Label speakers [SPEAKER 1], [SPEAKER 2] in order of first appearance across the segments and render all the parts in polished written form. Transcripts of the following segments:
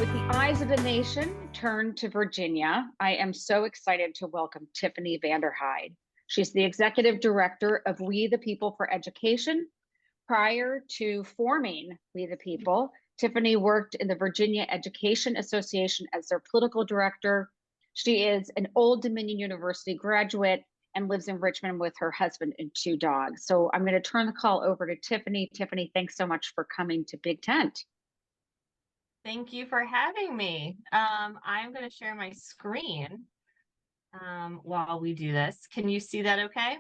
[SPEAKER 1] With the eyes of the nation turned to Virginia, I am so excited to welcome Tiffany Vanderhyde. She's the executive director of We the People for Education. Prior to forming We the People, Tiffany worked in the Virginia Education Association as their political director. She is an Old Dominion University graduate and lives in Richmond with her husband and two dogs. So I'm going to turn the call over to Tiffany. Tiffany, thanks so much for coming to Big Tent.
[SPEAKER 2] Thank you for having me. I'm going to share my screen while we do this. Can you see that okay?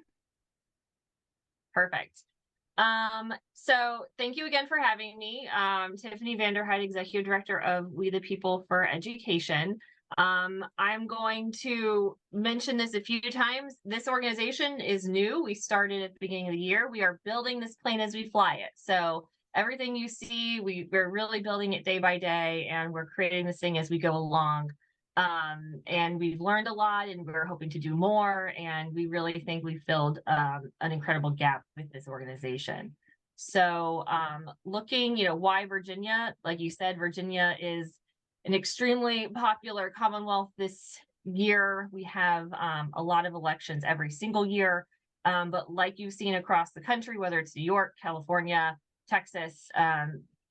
[SPEAKER 2] Perfect. So thank you again for having me. Tiffany Vanderhyde, Executive Director of We the People for Education. I'm going to mention this a few times. This organization is new. We started at the beginning of the year. We are building this plane as we fly it. So everything you see, we're really building it day by day, and we're creating this thing as we go along. And we've learned a lot, and we're hoping to do more. And we really think we filled an incredible gap with this organization. So looking, why Virginia? Like you said, Virginia is an extremely popular Commonwealth this year. We have a lot of elections every single year. But like you've seen across the country, whether it's New York, California, Texas,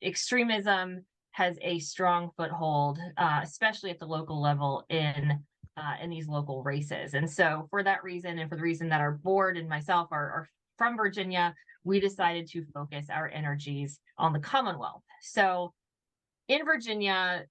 [SPEAKER 2] extremism has a strong foothold, especially at the local level in these local races. And so for that reason, and for the reason that our board and myself are from Virginia, we decided to focus our energies on the Commonwealth. So in Virginia,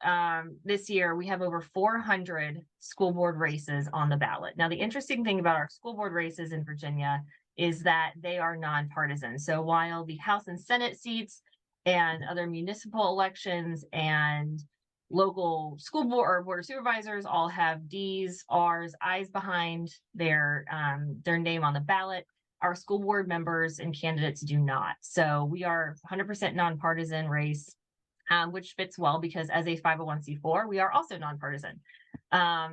[SPEAKER 2] this year, we have over 400 school board races on the ballot. Now, the interesting thing about our school board races in Virginia is that they are nonpartisan. So while the House and Senate seats and other municipal elections and local school board or board of supervisors all have D's, R's, I's behind their name on the ballot, our school board members and candidates do not. So we are 100% nonpartisan race, which fits well because as a 501c4, we are also nonpartisan.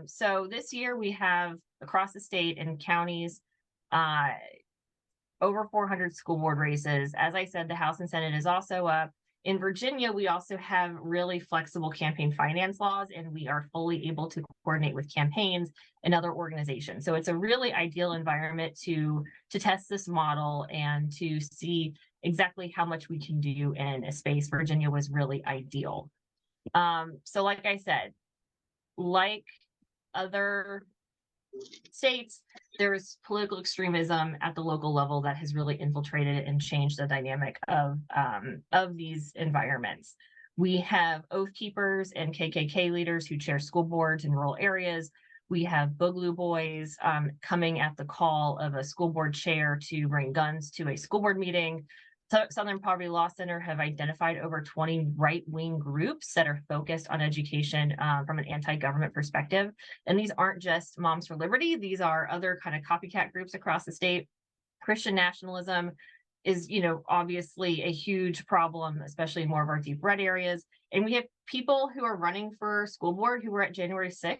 [SPEAKER 2] So this year we have across the state and counties, over 400 school board races. As I said, the House and Senate is also up. In Virginia, we also have really flexible campaign finance laws, and we are fully able to coordinate with campaigns and other organizations. So it's a really ideal environment to test this model and to see exactly how much we can do in a space. Virginia was really ideal. So like I said, like other states, there's political extremism at the local level that has really infiltrated and changed the dynamic of these environments. We have Oath Keepers and KKK leaders who chair school boards in rural areas. We have Boogaloo Boys coming at the call of a school board chair to bring guns to a school board meeting. Southern Poverty Law Center have identified over 20 right-wing groups that are focused on education from an anti-government perspective. And these aren't just Moms for Liberty. These are other kind of copycat groups across the state. Christian nationalism is, obviously a huge problem, especially in more of our deep red areas. And we have people who are running for school board who were at January 6th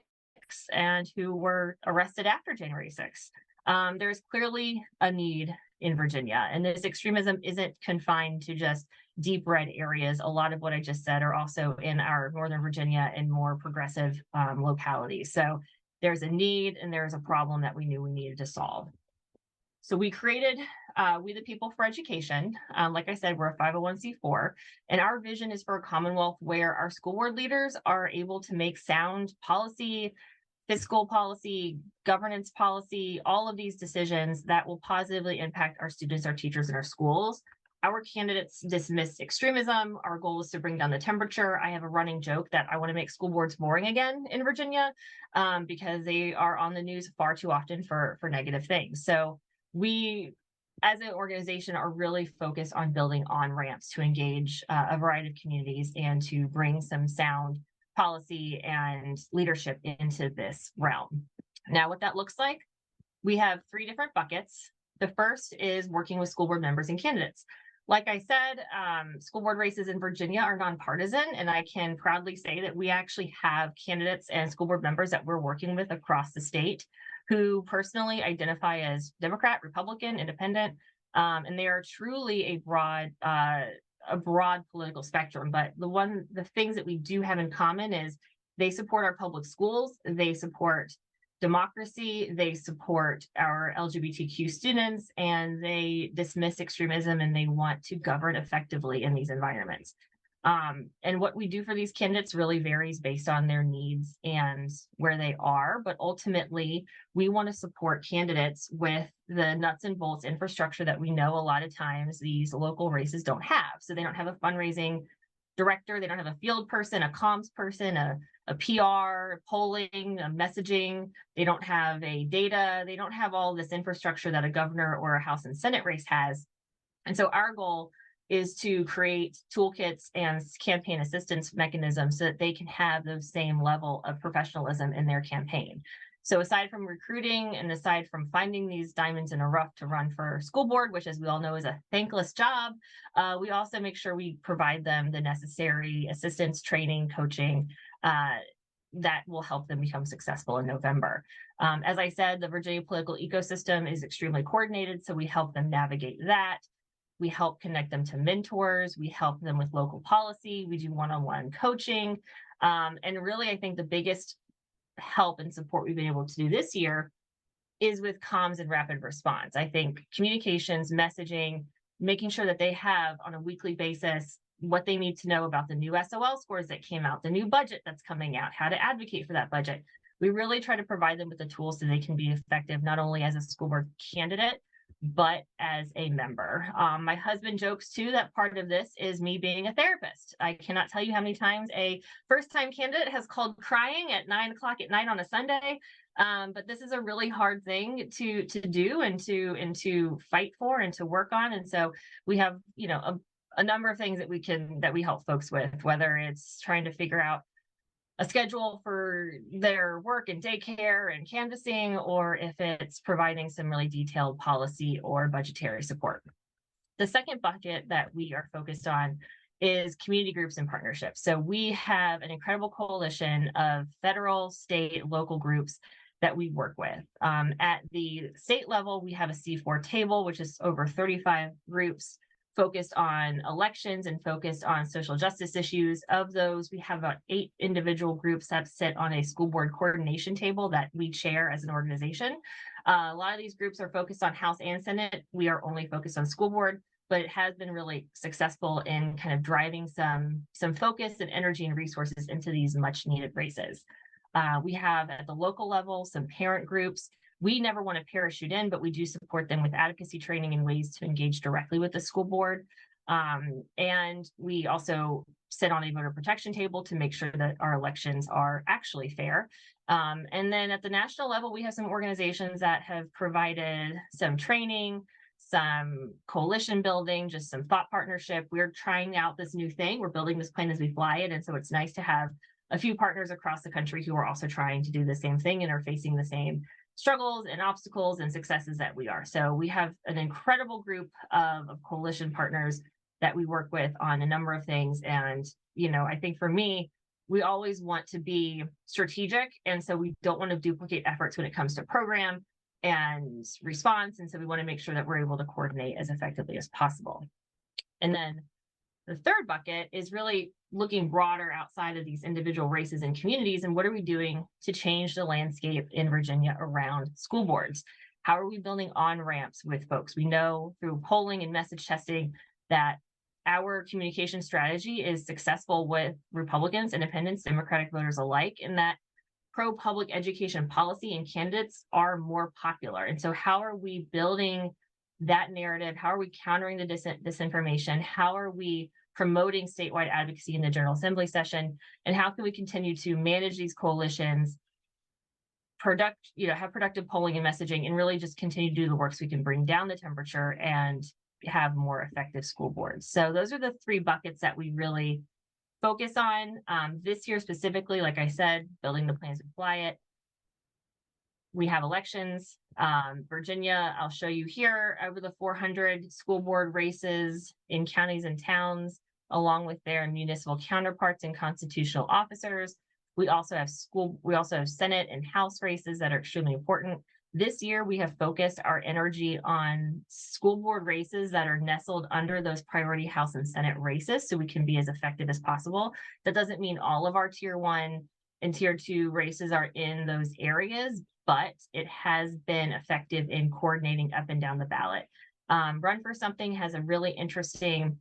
[SPEAKER 2] and who were arrested after January 6th. There's clearly a need in Virginia, and this extremism isn't confined to just deep red areas. A lot of what I just said are also in our Northern Virginia and more progressive localities. So there's a need and there's a problem that we knew we needed to solve. So we created We the People for Education. Like I said, we're a 501c4, and our vision is for a Commonwealth where our school board leaders are able to make sound policy, fiscal policy, governance policy, all of these decisions that will positively impact our students, our teachers, and our schools. Our candidates dismiss extremism. Our goal is to bring down the temperature. I have a running joke that I want to make school boards boring again in Virginia because they are on the news far too often for negative things. So we, as an organization, are really focused on building on-ramps to engage a variety of communities and to bring some sound policy and leadership into this realm. Now, what that looks like, we have 3 different buckets. The first is working with school board members and candidates. Like I said, school board races in Virginia are nonpartisan, and I can proudly say that we actually have candidates and school board members that we're working with across the state who personally identify as Democrat, Republican, Independent, and they are truly a broad a broad political spectrum, but the things that we do have in common is they support our public schools, they support democracy, they support our LGBTQ students, and they dismiss extremism and they want to govern effectively in these environments. And what we do for these candidates really varies based on their needs and where they are. But ultimately, we want to support candidates with the nuts and bolts infrastructure that we know a lot of times these local races don't have. So they don't have a fundraising director, they don't have a field person, a comms person, a PR, polling, a messaging. They don't have a data. They don't have all this infrastructure that a governor or a House and Senate race has. And so our goal is to create toolkits and campaign assistance mechanisms so that they can have the same level of professionalism in their campaign. So aside from recruiting and aside from finding these diamonds in a rough to run for school board, which as we all know is a thankless job, we also make sure we provide them the necessary assistance, training, coaching, that will help them become successful in November. As I said, the Virginia political ecosystem is extremely coordinated, so we help them navigate that. We help connect them to mentors. We help them with local policy. We do one-on-one coaching. And really, I think the biggest help and support we've been able to do this year is with comms and rapid response. I think communications, messaging, making sure that they have on a weekly basis what they need to know about the new SOL scores that came out, the new budget that's coming out, how to advocate for that budget. We really try to provide them with the tools so they can be effective, not only as a school board candidate, but as a member. My husband jokes too that part of this is me being a therapist. I cannot tell you how many times a first-time candidate has called crying at 9 o'clock at night on a Sunday. But this is a really hard thing to do and to fight for and to work on. And so we have, a number of things that we help folks with, whether it's trying to figure out a schedule for their work and daycare and canvassing, or if it's providing some really detailed policy or budgetary support. The second bucket that we are focused on is community groups and partnerships. So we have an incredible coalition of federal, state, local groups that we work with. At the state level, we have a C4 table, which is over 35 groups focused on elections and focused on social justice issues. Of those, we have about 8 individual groups that sit on a school board coordination table that we chair as an organization. A lot of these groups are focused on House and Senate. We are only focused on school board, but it has been really successful in kind of driving some focus and energy and resources into these much needed races. We have at the local level some parent groups. We never want to parachute in, but we do support them with advocacy training and ways to engage directly with the school board. And we also sit on a voter protection table to make sure that our elections are actually fair. And then at the national level, we have some organizations that have provided some training, some coalition building, just some thought partnership. We're trying out this new thing. We're building this plane as we fly it. And so it's nice to have a few partners across the country who are also trying to do the same thing and are facing the same struggles and obstacles and successes that we are. So we have an incredible group of coalition partners that we work with on a number of things. And, I think for me, we always want to be strategic. And so we don't want to duplicate efforts when it comes to program and response. And so we want to make sure that we're able to coordinate as effectively as possible. And then the third bucket is really looking broader outside of these individual races and communities, and what are we doing to change the landscape in Virginia around school boards? How are we building on-ramps with folks? We know through polling and message testing that our communication strategy is successful with Republicans, Independents, Democratic voters alike, and that pro-public education policy and candidates are more popular. And so how are we building that narrative? How are we countering the disinformation? How are we promoting statewide advocacy in the General Assembly session? And how can we continue to manage these coalitions, have productive polling and messaging, and really just continue to do the work so we can bring down the temperature and have more effective school boards? So those are the 3 buckets that we really focus on. This year specifically, like I said, building the plans to fly it. We have elections. Virginia, I'll show you here, over the 400 school board races in counties and towns, along with their municipal counterparts and constitutional officers. We also have Senate and House races that are extremely important. This year, we have focused our energy on school board races that are nestled under those priority House and Senate races so we can be as effective as possible. That doesn't mean all of our tier one and tier two races are in those areas, but it has been effective in coordinating up and down the ballot. Run for Something has a really interesting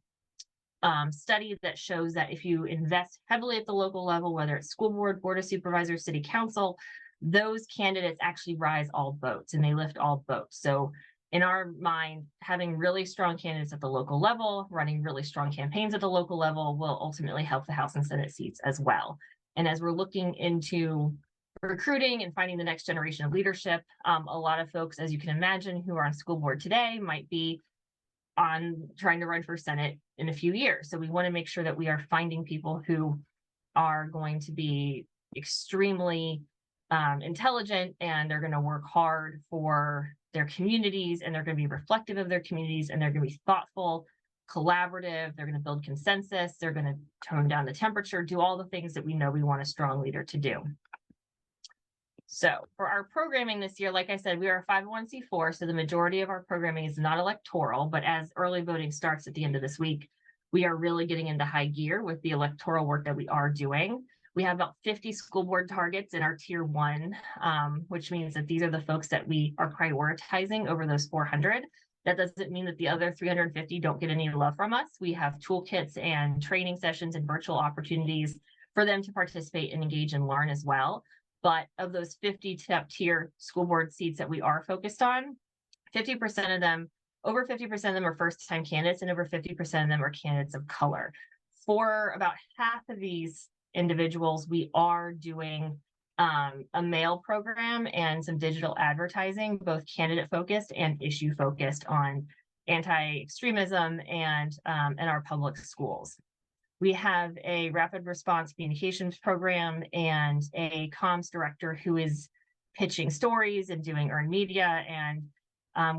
[SPEAKER 2] study that shows that if you invest heavily at the local level, whether it's school board, board of supervisors, city council, those candidates actually rise all boats and they lift all boats. So in our mind, having really strong candidates at the local level, running really strong campaigns at the local level will ultimately help the House and Senate seats as well. And as we're looking into recruiting and finding the next generation of leadership, a lot of folks, as you can imagine, who are on school board today might be on trying to run for Senate in a few years. So we want to make sure that we are finding people who are going to be extremely intelligent, and they're going to work hard for their communities, and they're going to be reflective of their communities, and they're going to be thoughtful, collaborative, they're going to build consensus, they're going to tone down the temperature, do all the things that we know we want a strong leader to do. So for our programming this year, like I said, we are a 501c4, so the majority of our programming is not electoral, but as early voting starts at the end of this week, we are really getting into high gear with the electoral work that we are doing. We have about 50 school board targets in our tier one, which means that these are the folks that we are prioritizing over those 400. That doesn't mean that the other 350 don't get any love from us. We have toolkits and training sessions and virtual opportunities for them to participate and engage and learn as well. But of those 50 top tier school board seats that we are focused on, 50% of them, over 50% of them are first time candidates, and over 50% of them are candidates of color. For about half of these individuals, we are doing a mail program and some digital advertising, both candidate focused and issue focused on anti-extremism and our public schools. We have a rapid response communications program and a comms director who is pitching stories and doing earned media. And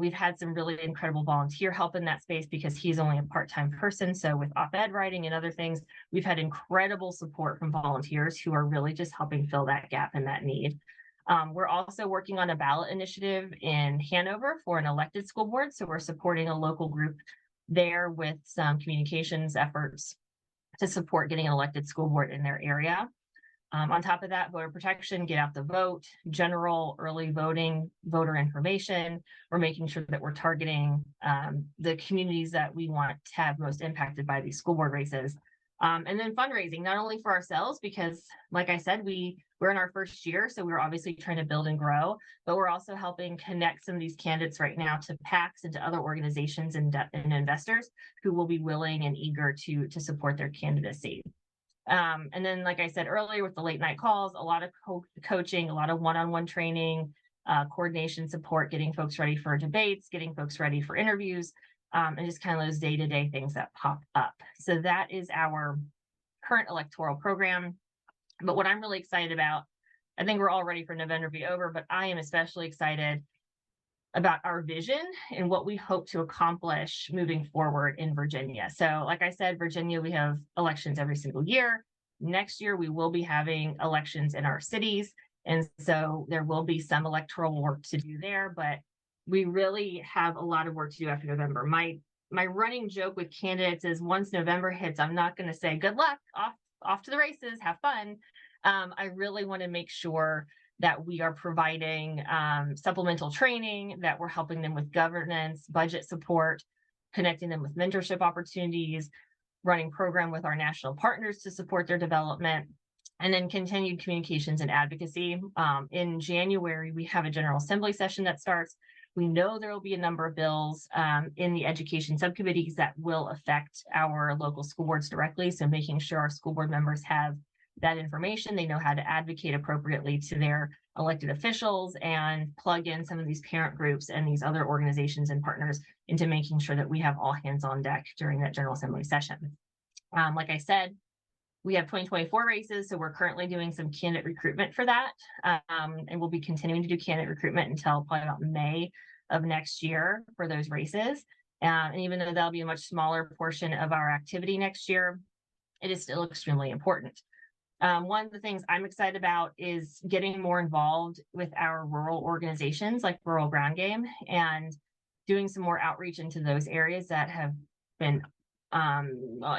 [SPEAKER 2] we've had some really incredible volunteer help in that space because he's only a part-time person. So with op-ed writing and other things, we've had incredible support from volunteers who are really just helping fill that gap and that need. We're also working on a ballot initiative in Hanover for an elected school board. So we're supporting a local group there with some communications efforts to support getting an elected school board in their area. On top of that, voter protection, get out the vote, general early voting, voter information. We're making sure that we're targeting the communities that we want to have most impacted by these school board races. And then fundraising, not only for ourselves, because like I said, we're in our first year, so we're obviously trying to build and grow, but we're also helping connect some of these candidates right now to PACs and to other organizations and investors who will be willing and eager to support their candidacy. And then, like I said earlier, with the late night calls, a lot of coaching, a lot of one-on-one training, coordination support, getting folks ready for debates, getting folks ready for interviews, and just kind of those day-to-day things that pop up. So that is our current electoral program. But what I'm really excited about, I think we're all ready for November to be over, but I am especially excited about our vision and what we hope to accomplish moving forward in Virginia. So like I said, Virginia, we have elections every single year. Next year, we will be having elections in our cities. And so there will be some electoral work to do there, but we really have a lot of work to do after November. My running joke with candidates is once November hits, I'm not going to say good luck, off to the races, have fun. I really want to make sure that we are providing supplemental training, that we're helping them with governance, budget support, connecting them with mentorship opportunities, running program with our national partners to support their development, and then continued communications and advocacy. In January, we have a General Assembly session that starts. We know there will be a number of bills in the education subcommittees that will affect our local school boards directly. So making sure our school board members have that information, they know how to advocate appropriately to their elected officials and plug in some of these parent groups and these other organizations and partners into making sure that we have all hands on deck during that General Assembly session. Like I said, we have 2024 races, so we're currently doing some candidate recruitment for that. And we'll be continuing to do candidate recruitment until probably about May of next year for those races. And even though that'll be a much smaller portion of our activity next year, it is still extremely important. One of the things I'm excited about is getting more involved with our rural organizations like Rural Ground Game and doing some more outreach into those areas that have been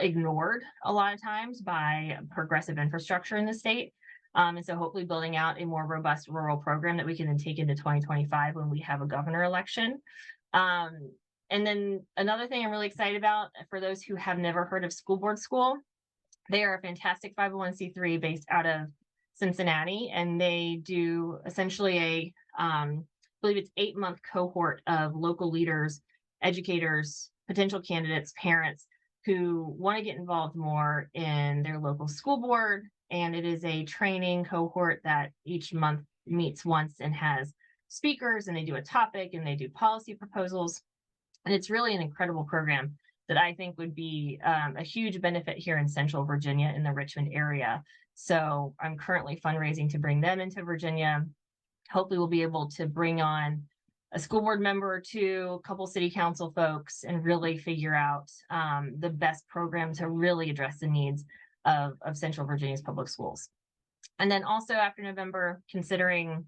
[SPEAKER 2] ignored a lot of times by progressive infrastructure in the state. And so hopefully building out a more robust rural program that we can then take into 2025 when we have a governor election. And then another thing I'm really excited about for those who have never heard of School Board School, they are a fantastic 501c3 based out of Cincinnati, and they do essentially I believe it's 8-month cohort of local leaders, educators, potential candidates, parents who want to get involved more in their local school board. And it is a training cohort that each month meets once and has speakers, and they do a topic and they do policy proposals. And it's really an incredible program that I think would be a huge benefit here in Central Virginia in the Richmond area. So I'm currently fundraising to bring them into Virginia. Hopefully we'll be able to bring on a school board member or two, a couple city council folks, and really figure out the best program to really address the needs of Central Virginia's public schools. And then also after November, considering,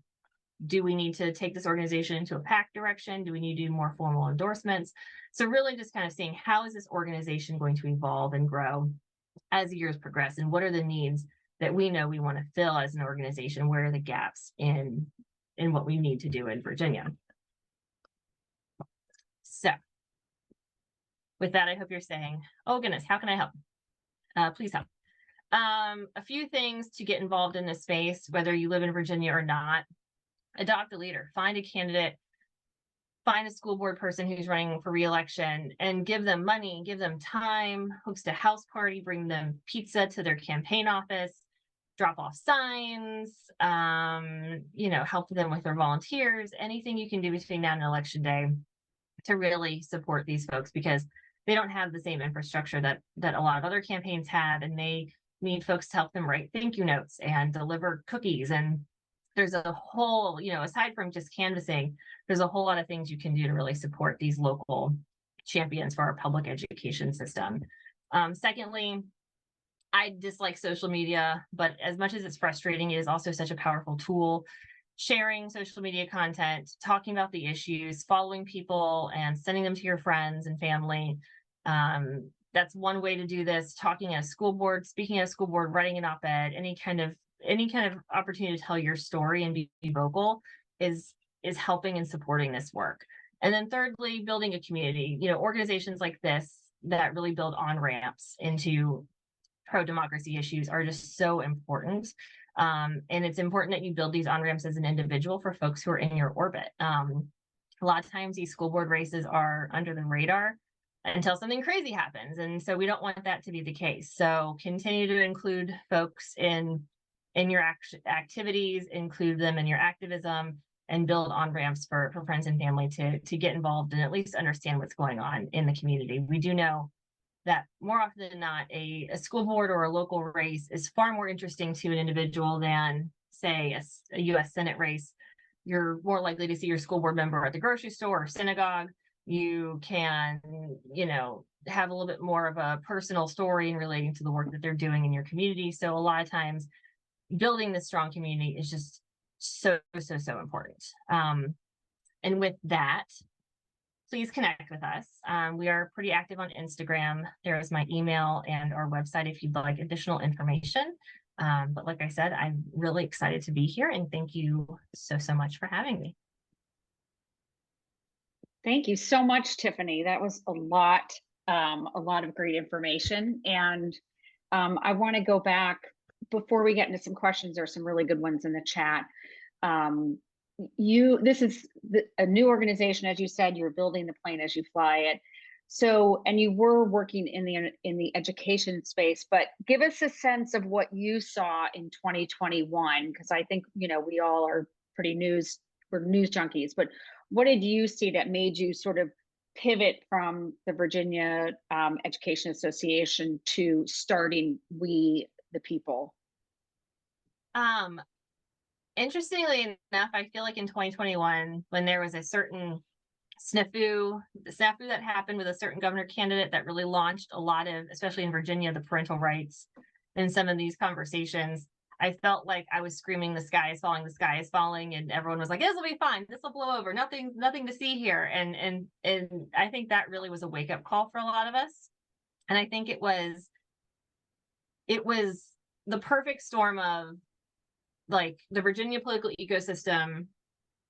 [SPEAKER 2] do we need to take this organization into a PAC direction? Do we need to do more formal endorsements? So really just kind of seeing how is this organization going to evolve and grow as the years progress, and what are the needs that we know we want to fill as an organization? Where are the gaps in what we need to do in Virginia? So with that, I hope you're saying, oh goodness, how can I help? Please help. A few things to get involved in this space, whether you live in Virginia or not. Adopt a leader, find a candidate, find a school board person who's running for reelection, and give them money, give them time, host a house party, bring them pizza to their campaign office, drop off signs, help them with their volunteers, anything you can do between now and election day to really support these folks, because they don't have the same infrastructure that a lot of other campaigns have, and they need folks to help them write thank you notes and deliver cookies. And there's a whole, aside from just canvassing, there's a whole lot of things you can do to really support these local champions for our public education system. Secondly, I dislike social media, but as much as it's frustrating, it is also such a powerful tool. Sharing social media content, talking about the issues, following people and sending them to your friends and family. That's one way to do this. Talking at a school board, speaking at a school board, writing an op-ed, any kind of opportunity to tell your story and be vocal is helping and supporting this work. And then thirdly, building a community, organizations like this that really build on-ramps into pro-democracy issues are just so important. And it's important that you build these on-ramps as an individual for folks who are in your orbit. A lot of times these school board races are under the radar until something crazy happens. And so we don't want that to be the case. So continue to include folks in your activities, include them in your activism, and build on-ramps for friends and family to get involved and at least understand what's going on in the community. We do know that more often than not, a school board or a local race is far more interesting to an individual than, say, a U.S. Senate race. You're more likely to see your school board member at the grocery store or synagogue. You can, have a little bit more of a personal story in relating to the work that they're doing in your community. So a lot of times building this strong community is just so important. And with that, please connect with us. We are pretty active on Instagram. There is my email and our website if you'd like additional information. But like I said, I'm really excited to be here, and thank you so much for having me.
[SPEAKER 1] Thank you so much, Tiffany. That was a lot of great information. And I want to go back before we get into some questions. There are some really good ones in the chat. This is a new organization, as you said. You're building the plane as you fly it. So, and you were working in the education space, but give us a sense of what you saw in 2021, because I think we all are we're news junkies. But what did you see that made you sort of pivot from the Virginia Education Association to starting We the People?
[SPEAKER 2] Interestingly enough, I feel like in 2021, when there was a certain snafu that happened with a certain governor candidate that really launched a lot of, especially in Virginia, the parental rights in some of these conversations, I felt like I was screaming, the sky is falling, the sky is falling. And everyone was like, this will be fine. This will blow over. Nothing to see here. And I think that really was a wake up call for a lot of us. And I think it was the perfect storm of like the Virginia political ecosystem,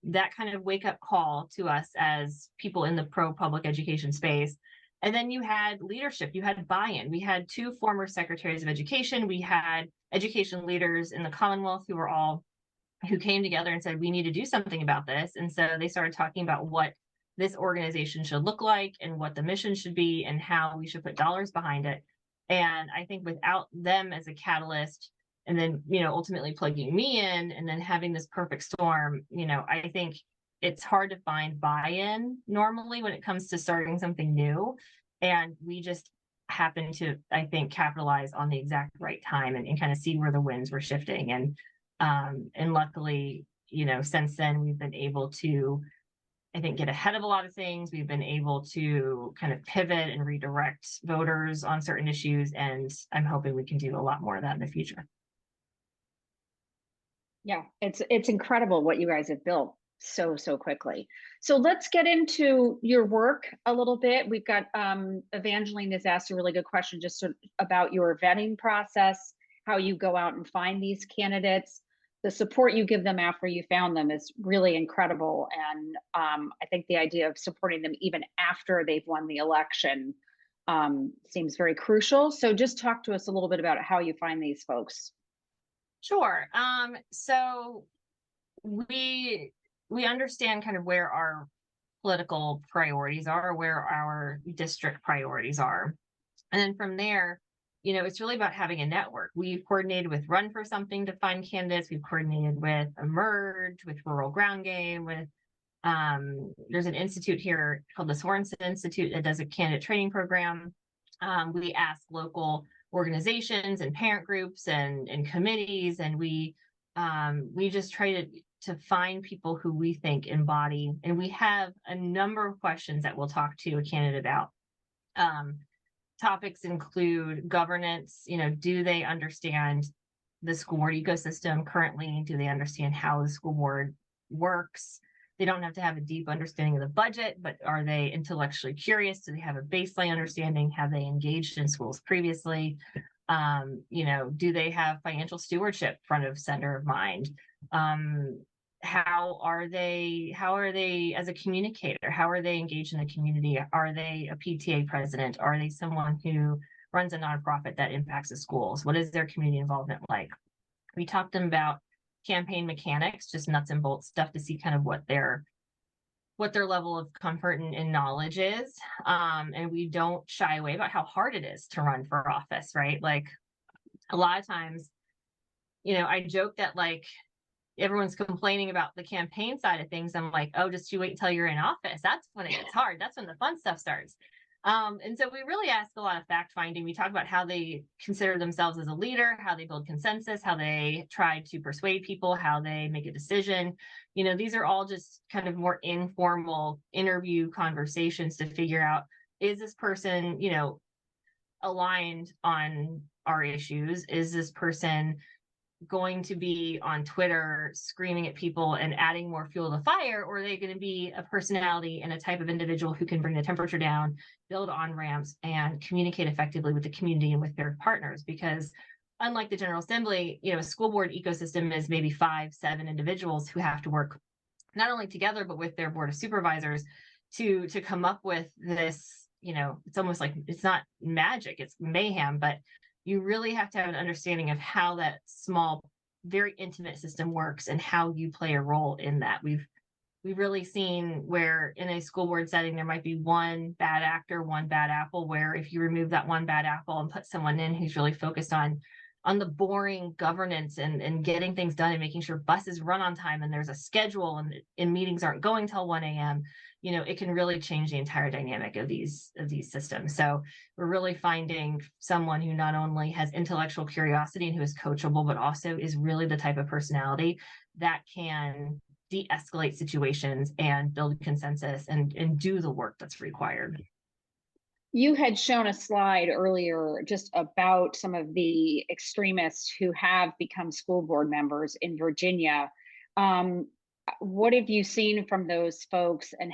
[SPEAKER 2] that kind of wake up call to us as people in the pro public education space. And then you had leadership, you had buy-in. We had two former secretaries of education. We had education leaders in the Commonwealth who came together and said, we need to do something about this. And so they started talking about what this organization should look like and what the mission should be and how we should put dollars behind it. And I think without them as a catalyst, and then, ultimately plugging me in and then having this perfect storm, I think it's hard to find buy-in normally when it comes to starting something new. And we just happen to, I think, capitalize on the exact right time and kind of see where the winds were shifting. And luckily, since then we've been able to, I think, get ahead of a lot of things. We've been able to kind of pivot and redirect voters on certain issues. And I'm hoping we can do a lot more of that in the future.
[SPEAKER 1] Yeah, it's incredible what you guys have built so quickly. So let's get into your work a little bit. We've got Evangeline has asked a really good question just about your vetting process, how you go out and find these candidates. The support you give them after you found them is really incredible. And I think the idea of supporting them even after they've won the election seems very crucial. So just talk to us a little bit about how you find these folks.
[SPEAKER 2] Sure. So we understand kind of where our political priorities are, where our district priorities are. And then from there, it's really about having a network. We've coordinated with Run for Something to find candidates. We've coordinated with Emerge, with Rural Ground Game, with there's an institute here called the Sorensen Institute that does a candidate training program. We ask local organizations and parent groups and committees, and we just try to find people who we think embody, and we have a number of questions that we'll talk to a candidate about. Topics include governance. Do they understand the school board ecosystem currently? Do they understand how the school board works? They don't have to have a deep understanding of the budget, but are they intellectually curious? Do they have a baseline understanding? Have they engaged in schools previously? Do they have financial stewardship front of center of mind? How are they as a communicator? How are they engaged in the community? Are they a PTA president? Are they someone who runs a nonprofit that impacts the schools? What is their community involvement like? We talked to them about campaign mechanics, just nuts and bolts stuff to see kind of what their level of comfort and knowledge is. And we don't shy away about how hard it is to run for office, right? Like a lot of times, I joke that like everyone's complaining about the campaign side of things. I'm like, oh, just you wait until you're in office. That's when it gets hard. That's when the fun stuff starts. And so we really ask a lot of fact finding. We talk about how they consider themselves as a leader, how they build consensus, how they try to persuade people, how they make a decision. These are all just kind of more informal interview conversations to figure out, is this person, aligned on our issues? Is this person going to be on Twitter screaming at people and adding more fuel to the fire, or are they going to be a personality and a type of individual who can bring the temperature down, build on-ramps, and communicate effectively with the community and with their partners? Because unlike the General Assembly, a school board ecosystem is maybe 5-7 individuals who have to work not only together, but with their board of supervisors to come up with this, it's almost like it's not magic, it's mayhem, but you really have to have an understanding of how that small, very intimate system works and how you play a role in that. We've really seen where in a school board setting, there might be one bad actor, one bad apple, where if you remove that one bad apple and put someone in who's really focused on the boring governance and getting things done and making sure buses run on time and there's a schedule and meetings aren't going till 1 a.m., it can really change the entire dynamic of these systems. So we're really finding someone who not only has intellectual curiosity and who is coachable, but also is really the type of personality that can de-escalate situations and build consensus and do the work that's required.
[SPEAKER 1] You had shown a slide earlier just about some of the extremists who have become school board members in Virginia. Um, what have you seen from those folks, and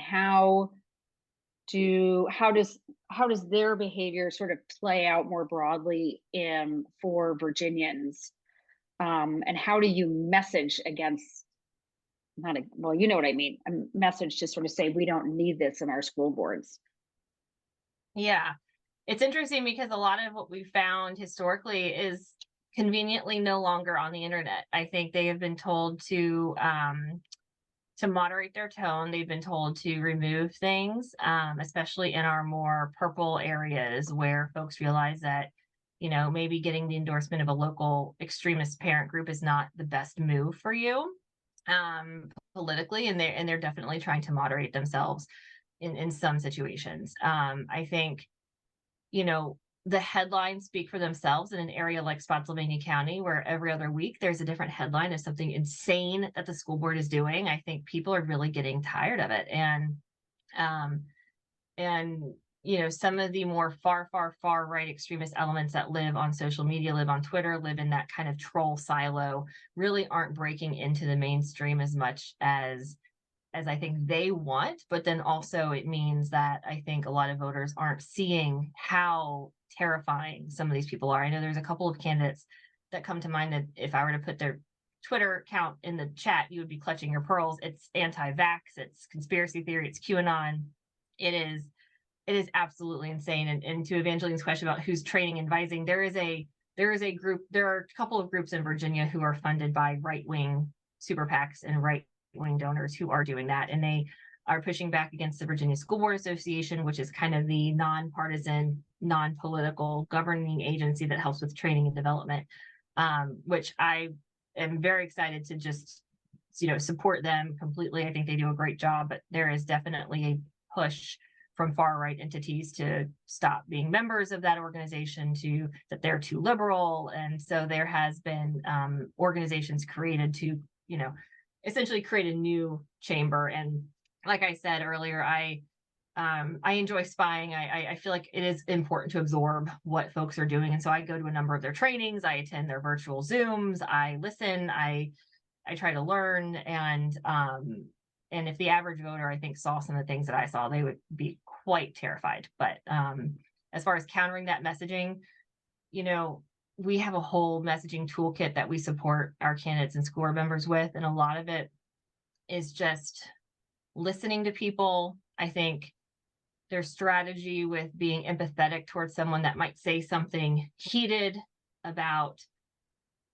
[SPEAKER 1] do how does their behavior sort of play out more broadly for Virginians? And how do you message against, not a, well, you know what I mean, a message to sort of say we don't need this in our school boards?
[SPEAKER 2] Yeah. It's interesting because a lot of what we found historically is conveniently no longer on the internet. I think they have been told to moderate their tone. They've been told to remove things, especially in our more purple areas where folks realize that, maybe getting the endorsement of a local extremist parent group is not the best move for you politically, and they're definitely trying to moderate themselves in some situations. I think you know, the headlines speak for themselves in an area like Spotsylvania County, where every other week there's a different headline of something insane that the school board is doing. I think people are really getting tired of it. Um, and some of the more far right extremist elements that live on social media, live on Twitter, live in that kind of troll silo, really aren't breaking into the mainstream as much as I think they want. But then also it means that I think a lot of voters aren't seeing how terrifying some of these people are. I know there's a couple of candidates that come to mind that if I were to put their Twitter account in the chat, you would be clutching your pearls. It's anti-vax, it's conspiracy theory, it's QAnon. It is absolutely insane. And to Evangeline's question about who's training and advising, there are a couple of groups in Virginia who are funded by right-wing super PACs and right-wing donors who are doing that. And they are pushing back against the Virginia School Board Association, which is kind of the nonpartisan, non-political governing agency that helps with training and development, which I am very excited to just, support them completely. I think they do a great job, but there is definitely a push from far right entities to stop being members of that organization, to that they're too liberal. And so there has been organizations created to, essentially create a new chamber. And like I said earlier, I enjoy spying. I feel like it is important to absorb what folks are doing. And so I go to a number of their trainings, I attend their virtual Zooms, I listen, I try to learn. And if the average voter, I think, saw some of the things that I saw, they would be quite terrified. But as far as countering that messaging, we have a whole messaging toolkit that we support our candidates and school board members with. And a lot of it is just listening to people. I think their strategy with being empathetic towards someone that might say something heated about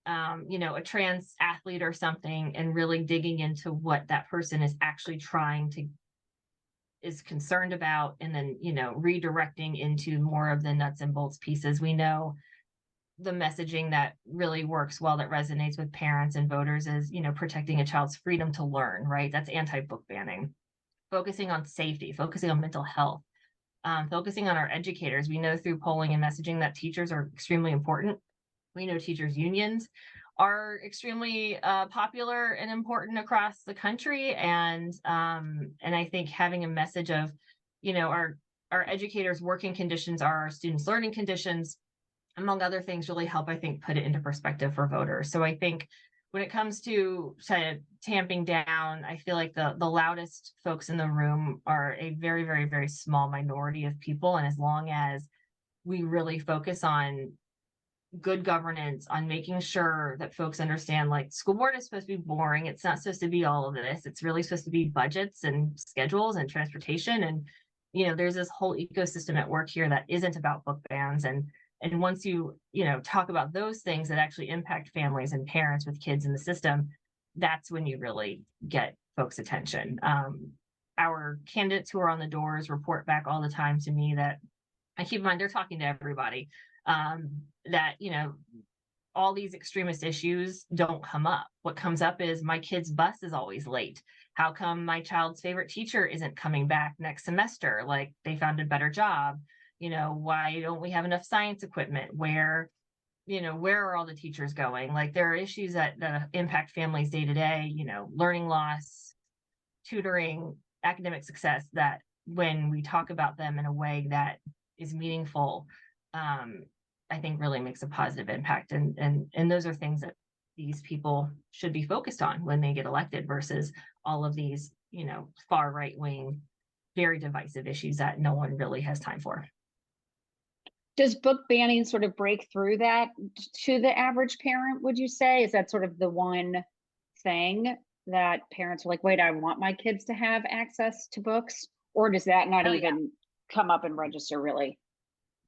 [SPEAKER 2] a trans athlete or something, and really digging into what that person is actually is concerned about, and then, redirecting into more of the nuts and bolts pieces. We know the messaging that really works well, that resonates with parents and voters, is, protecting a child's freedom to learn, right? That's anti-book banning, focusing on safety, focusing on mental health, focusing on our educators. We know through polling and messaging that teachers are extremely important. We know teachers unions are extremely popular and important across the country. And I think having a message of, our educators' working conditions are our students' learning conditions, among other things, really help, I think, put it into perspective for voters. So I think when it comes to tamping down, I feel like the loudest folks in the room are a very, very, very small minority of people. And as long as we really focus on good governance, on making sure that folks understand, like, school board is supposed to be boring. It's not supposed to be all of this. It's really supposed to be budgets and schedules and transportation. And, there's this whole ecosystem at work here that isn't about book bans. And once you talk about those things that actually impact families and parents with kids in the system, that's when you really get folks' attention. Our candidates who are on the doors report back all the time to me that, I keep in mind, they're talking to everybody, that, all these extremist issues don't come up. What comes up is, my kid's bus is always late. How come my child's favorite teacher isn't coming back next semester? Like, they found a better job. Why don't we have enough science equipment? Where are all the teachers going? Like, there are issues that impact families day to day, learning loss, tutoring, academic success, that when we talk about them in a way that is meaningful, I think really makes a positive impact. And those are things that these people should be focused on when they get elected versus all of these, far right wing, very divisive issues that no one really has time for.
[SPEAKER 1] Does book banning sort of break through that to the average parent, would you say? Is that sort of the one thing that parents are like, wait, I want my kids to have access to books? Or does that not
[SPEAKER 2] Oh yeah.
[SPEAKER 1] even come up and register really?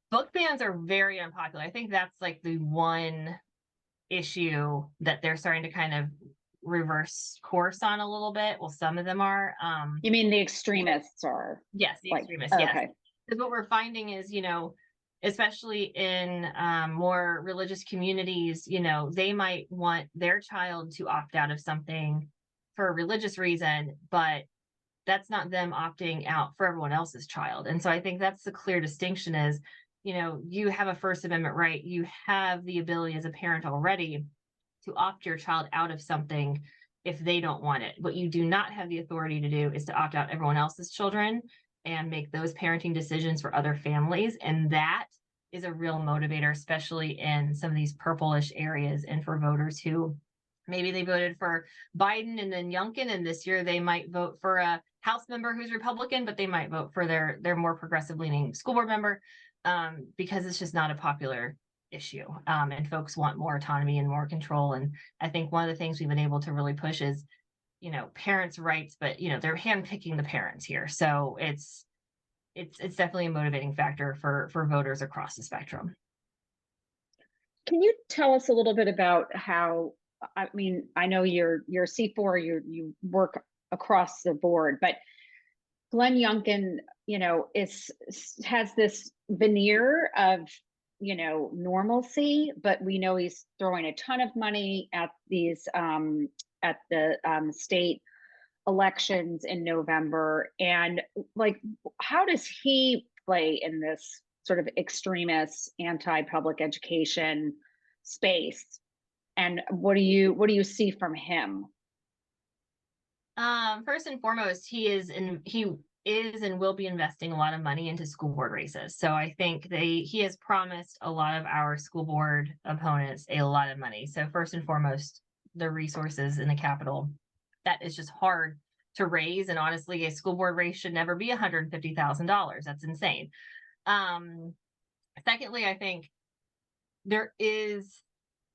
[SPEAKER 2] Book bans are very unpopular. I think that's like the one issue that they're starting to kind of reverse course on a little bit. Well, some of them are.
[SPEAKER 1] You mean the extremists are
[SPEAKER 2] Yes, the
[SPEAKER 1] like,
[SPEAKER 2] extremists, yes.
[SPEAKER 1] okay.
[SPEAKER 2] Because what we're finding is, especially in more religious communities, they might want their child to opt out of something for a religious reason, but that's not them opting out for everyone else's child. And so I think that's the clear distinction is, you have a First Amendment right. You have the ability as a parent already to opt your child out of something if they don't want it. What you do not have the authority to do is to opt out everyone else's children and make those parenting decisions for other families. And that is a real motivator, especially in some of these purplish areas and for voters who maybe they voted for Biden and then Youngkin, and this year they might vote for a House member who's Republican, but they might vote for their more progressive leaning school board member, because it's just not a popular issue. And folks want more autonomy and more control. And I think one of the things we've been able to really push is, parents' rights, but they're handpicking the parents here. So it's definitely a motivating factor for voters across the spectrum.
[SPEAKER 1] Can you tell us a little bit about how, I mean, I know you're C4, you work across the board, but Glenn Youngkin, has this veneer of, normalcy, but we know he's throwing a ton of money at these at the state elections in November. And like, how does he play in this sort of extremist anti-public education space? And what do you see from him?
[SPEAKER 2] First and foremost, he is and will be investing a lot of money into school board races. So I think he has promised a lot of our school board opponents a lot of money. So first and foremost, the resources in the capital, that is just hard to raise. And honestly, a school board race should never be $150,000. That's insane. Secondly, I think there is,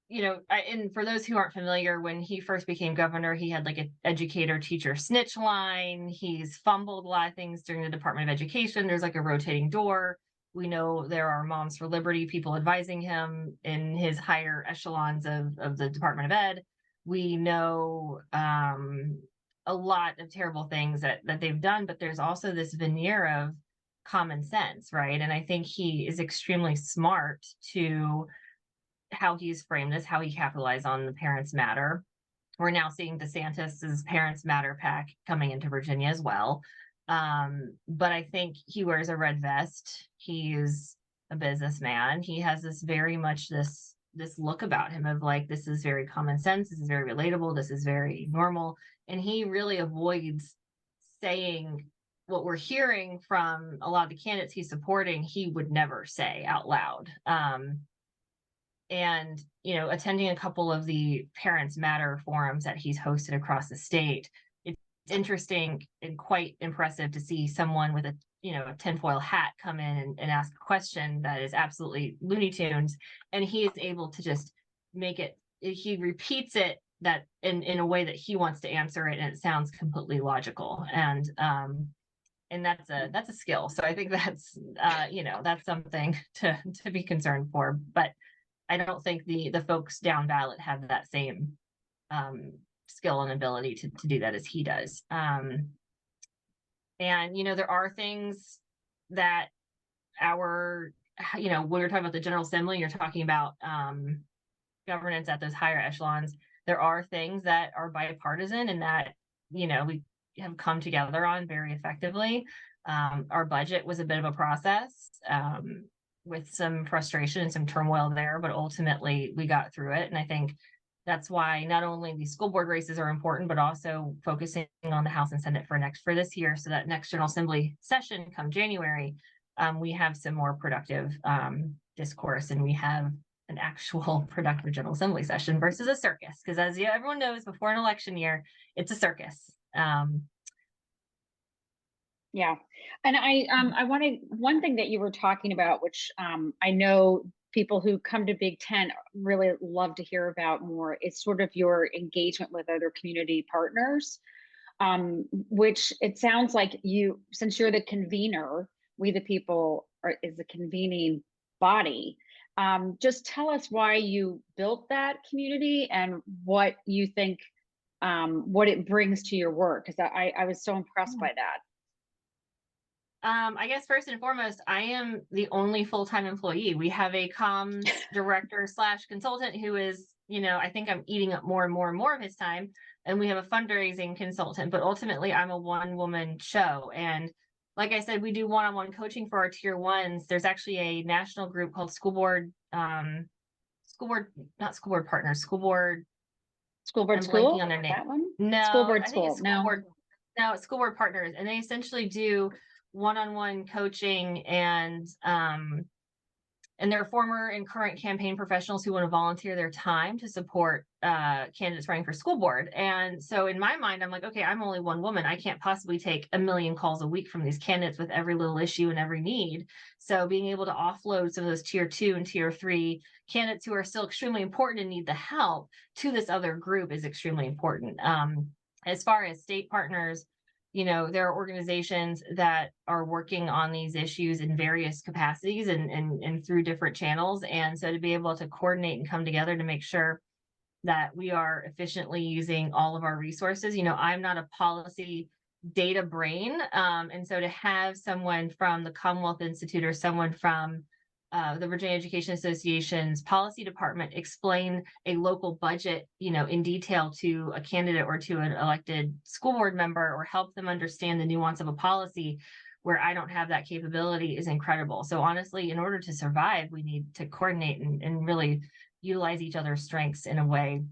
[SPEAKER 2] and for those who aren't familiar, when he first became governor, he had like an educator teacher snitch line. He's fumbled a lot of things during the Department of Education. There's like a rotating door. We know there are Moms for Liberty people advising him in his higher echelons of the Department of Ed. We know a lot of terrible things that they've done, but there's also this veneer of common sense, right? And I think he is extremely smart to how he's framed this, how he capitalized on the Parents Matter. We're now seeing DeSantis's Parents Matter PAC coming into Virginia as well. But I think he wears a red vest. He's a businessman. He has this very much this look about him of like, this is very common sense. This is very relatable. This is very normal. And he really avoids saying what we're hearing from a lot of the candidates he's supporting, he would never say out loud. And attending a couple of the Parents Matter forums that he's hosted across the state, it's interesting and quite impressive to see someone with a tinfoil hat come in and ask a question that is absolutely Looney Tunes, and he is able to just make it, he repeats it that in a way that he wants to answer it, and it sounds completely logical. And that's a skill. So I think that's that's something to be concerned for. But I don't think the folks down ballot have that same skill and ability to do that as he does. And there are things that when we're talking about the General Assembly, you're talking about governance at those higher echelons. There are things that are bipartisan and that we have come together on very effectively. Our budget was a bit of a process. With some frustration and some turmoil there, but ultimately we got through it. And I think that's why not only the school board races are important, but also focusing on the House and Senate for this year, so that next General Assembly session come January, we have some more productive discourse, and we have an actual productive General Assembly session versus a circus. Because as everyone knows, before an election year, it's a circus.
[SPEAKER 1] Yeah. And I wanted one thing that you were talking about, which I know people who come to BigTent really love to hear about more, is sort of your engagement with other community partners, which it sounds like you, since you're the convener, We the People is the convening body. Just tell us why you built that community and what you think, what it brings to your work, because I was so impressed by that.
[SPEAKER 2] I guess first and foremost, I am the only full-time employee. We have a comms director / consultant who is, I think I'm eating up more and more and more of his time. And we have a fundraising consultant, but ultimately I'm a one-woman show. And like I said, we do one-on-one coaching for our tier ones. There's actually a national group called School Board Partners, School Board.
[SPEAKER 1] School board
[SPEAKER 2] I'm
[SPEAKER 1] school?
[SPEAKER 2] blanking on their name.
[SPEAKER 1] That one? School
[SPEAKER 2] No,
[SPEAKER 1] board
[SPEAKER 2] I think it's
[SPEAKER 1] school.
[SPEAKER 2] School
[SPEAKER 1] No.
[SPEAKER 2] Board. No, it's School Board Partners, and they essentially do one-on-one coaching, and they're former and current campaign professionals who want to volunteer their time to support candidates running for school board. And so in my mind, I'm like, okay, I'm only one woman. I can't possibly take a million calls a week from these candidates with every little issue and every need. So being able to offload some of those tier 2 and tier 3 candidates who are still extremely important and need the help to this other group is extremely important. As far as state partners, there are organizations that are working on these issues in various capacities and through different channels. And so to be able to coordinate and come together to make sure that we are efficiently using all of our resources. I'm not a policy data brain. And so to have someone from the Commonwealth Institute or someone from the Virginia Education Association's policy department explain a local budget, in detail to a candidate or to an elected school board member, or help them understand the nuance of a policy where I don't have that capability, is incredible. So honestly, in order to survive, we need to coordinate and really utilize each other's strengths in a way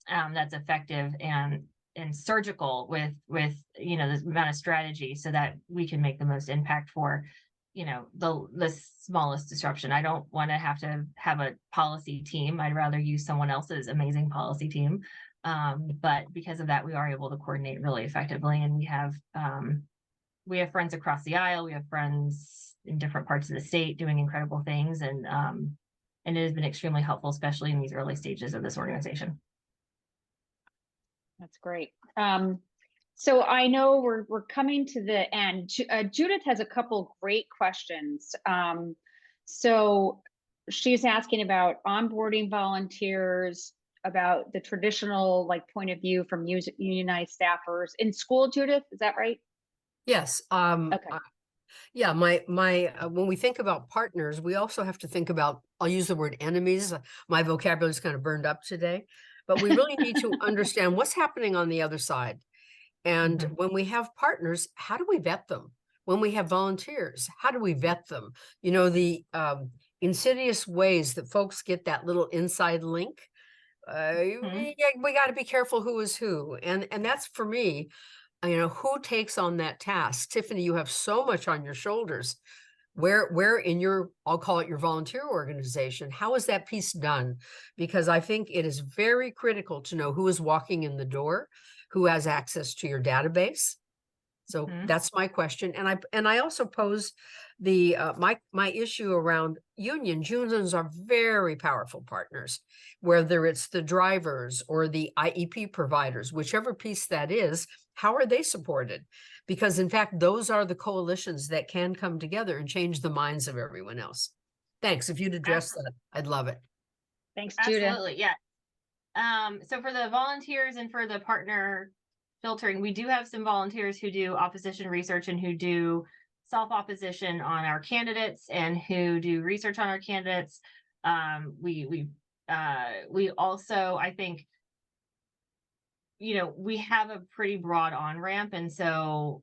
[SPEAKER 2] that's effective and surgical with this amount of strategy, so that we can make the most impact for the smallest disruption. I don't want to have a policy team. I'd rather use someone else's amazing policy team. But because of that, we are able to coordinate really effectively. And we have friends across the aisle. We have friends in different parts of the state doing incredible things. And it has been extremely helpful, especially in these early stages of this organization.
[SPEAKER 1] That's great. So I know we're coming to the end. Judith has a couple great questions. So she's asking about onboarding volunteers, about the traditional point of view from unionized staffers in school. Judith, is that right?
[SPEAKER 3] Yes.
[SPEAKER 1] Okay.
[SPEAKER 3] Yeah, when we think about partners, we also have to think about, I'll use the word enemies. My vocabulary is kind of burned up today, but we really need to understand what's happening on the other side. And when we have partners, how do we vet them? When we have volunteers, how do we vet them? The insidious ways that folks get that little inside link. We got to be careful who is who. And that's, for me, who takes on that task? Tiffany, you have so much on your shoulders. Where in your, I'll call it your volunteer organization, how is that piece done? Because I think it is very critical to know who is walking in the door, who has access to your database. So that's my question. And I also pose the my issue around unions. Unions are very powerful partners, whether it's the drivers or the IEP providers, whichever piece that is. How are they supported? Because in fact, those are the coalitions that can come together and change the minds of everyone else. Thanks. If you'd address that, I'd love it.
[SPEAKER 1] Thanks, Judith.
[SPEAKER 2] Absolutely, yeah. So for the volunteers and for the partner filtering, we do have some volunteers who do opposition research and who do self-opposition on our candidates and who do research on our candidates. We also, I think, we have a pretty broad on-ramp. And so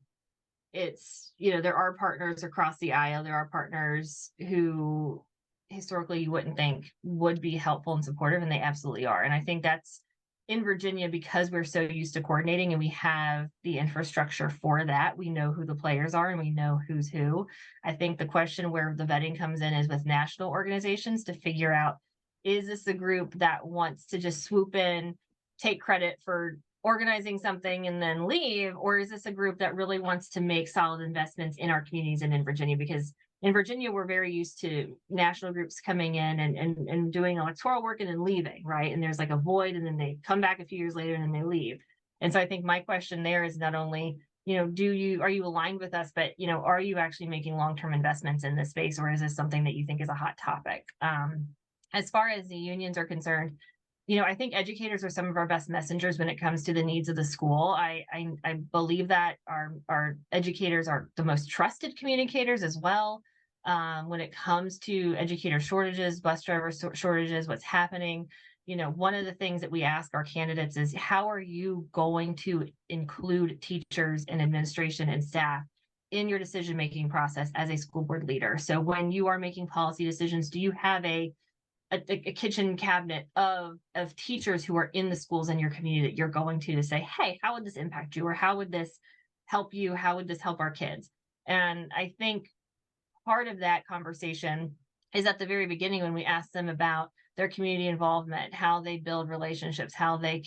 [SPEAKER 2] it's, there are partners across the aisle. There are partners who historically you wouldn't think would be helpful and supportive, and they absolutely are. And I think that's in Virginia, because we're so used to coordinating and we have the infrastructure for that, we know who the players are and we know who's who. I think the question where the vetting comes in is with national organizations to figure out, is this a group that wants to just swoop in, take credit for organizing something and then leave? Or is this a group that really wants to make solid investments in our communities and in Virginia? Because in Virginia, we're very used to national groups coming in and doing electoral work and then leaving, right? And there's like a void, and then they come back a few years later and then they leave. And so I think my question there is not only, are you aligned with us, but, are you actually making long-term investments in this space, or is this something that you think is a hot topic? As far as the unions are concerned, I think educators are some of our best messengers when it comes to the needs of the school. I believe that our educators are the most trusted communicators as well. When it comes to educator shortages, bus driver shortages, what's happening, one of the things that we ask our candidates is, how are you going to include teachers and administration and staff in your decision-making process as a school board leader? So when you are making policy decisions, do you have a kitchen cabinet of teachers who are in the schools in your community that you're going to say, hey, how would this impact you? Or how would this help you? How would this help our kids? And I think part of that conversation is at the very beginning, when we ask them about their community involvement, how they build relationships, how they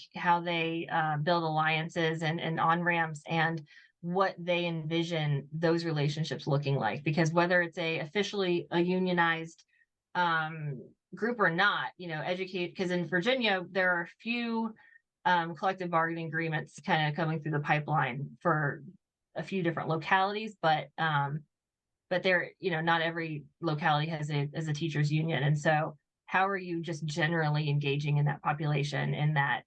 [SPEAKER 2] build alliances and on-ramps, and what they envision those relationships looking like. Because whether it's officially a unionized group or not, educate, because in Virginia there are a few collective bargaining agreements kind of coming through the pipeline for a few different localities, but they're, not every locality has a teachers union. And so how are you just generally engaging in that population, in that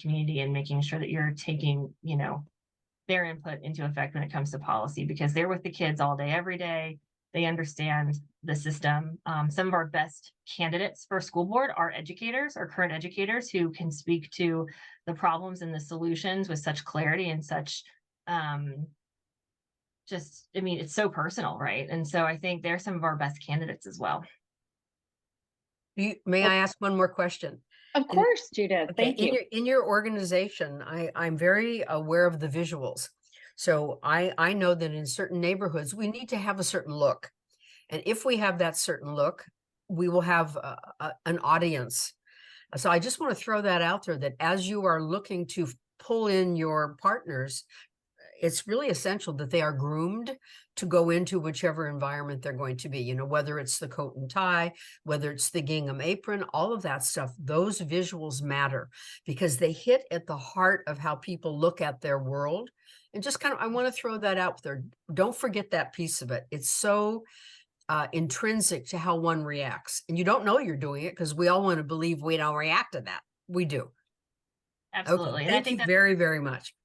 [SPEAKER 2] community, and making sure that you're taking, their input into effect when it comes to policy? Because they're with the kids all day, every day. They understand the system. Some of our best candidates for school board are educators, or current educators, who can speak to the problems and the solutions with such clarity and such it's so personal, right? And so I think they're some of our best candidates as well.
[SPEAKER 3] May I ask one more question?
[SPEAKER 1] Of course, Judith.
[SPEAKER 3] Okay,
[SPEAKER 1] Thank you.
[SPEAKER 3] in your organization, I'm very aware of the visuals. So I know that in certain neighborhoods, we need to have a certain look. And if we have that certain look, we will have an audience. So I just want to throw that out there, that as you are looking to pull in your partners, it's really essential that they are groomed to go into whichever environment they're going to be, whether it's the coat and tie, whether it's the gingham apron, all of that stuff. Those visuals matter because they hit at the heart of how people look at their world. And just I want to throw that out there. Don't forget that piece of it. It's so intrinsic to how one reacts. And you don't know you're doing it, because we all want to believe we don't react to that. We do.
[SPEAKER 2] Absolutely.
[SPEAKER 3] Okay.
[SPEAKER 2] And I
[SPEAKER 3] Thank
[SPEAKER 2] think
[SPEAKER 3] you very, very much.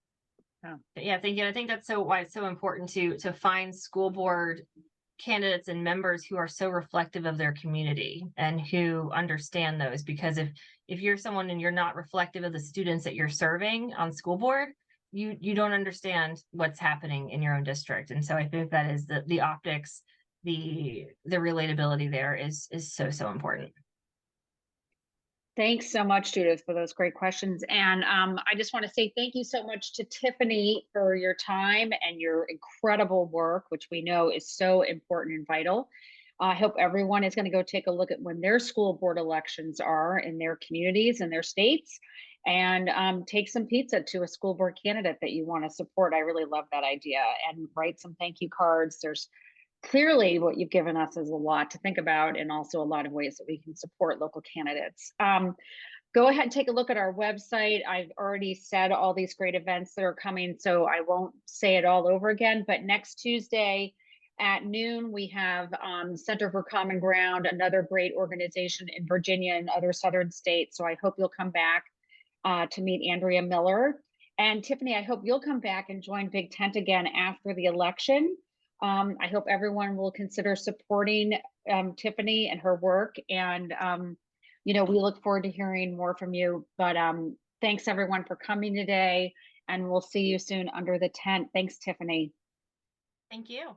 [SPEAKER 2] Yeah, thank you. I think that's why it's so important to find school board candidates and members who are so reflective of their community and who understand those. Because if you're someone and you're not reflective of the students that you're serving on school board, you don't understand what's happening in your own district. And so I think that is the optics, the relatability there is so important.
[SPEAKER 1] Thanks so much, Judith, for those great questions. And I just want to say thank you so much to Tiffany for your time and your incredible work, which we know is so important and vital. I hope everyone is going to go take a look at when their school board elections are in their communities and their states, and take some pizza to a school board candidate that you want to support. I really love that idea. And write some thank you cards. There's clearly what you've given us is a lot to think about, and also a lot of ways that we can support local candidates. Go ahead and take a look at our website. I've already said all these great events that are coming, so I won't say it all over again. But next Tuesday at noon, we have Center for Common Ground, another great organization in Virginia and other southern states. So I hope you'll come back to meet Andrea Miller. And Tiffany, I hope you'll come back and join BigTent again after the election. I hope everyone will consider supporting Tiffany and her work. And, we look forward to hearing more from you. But thanks everyone for coming today, and we'll see you soon under the tent. Thanks, Tiffany.
[SPEAKER 2] Thank you.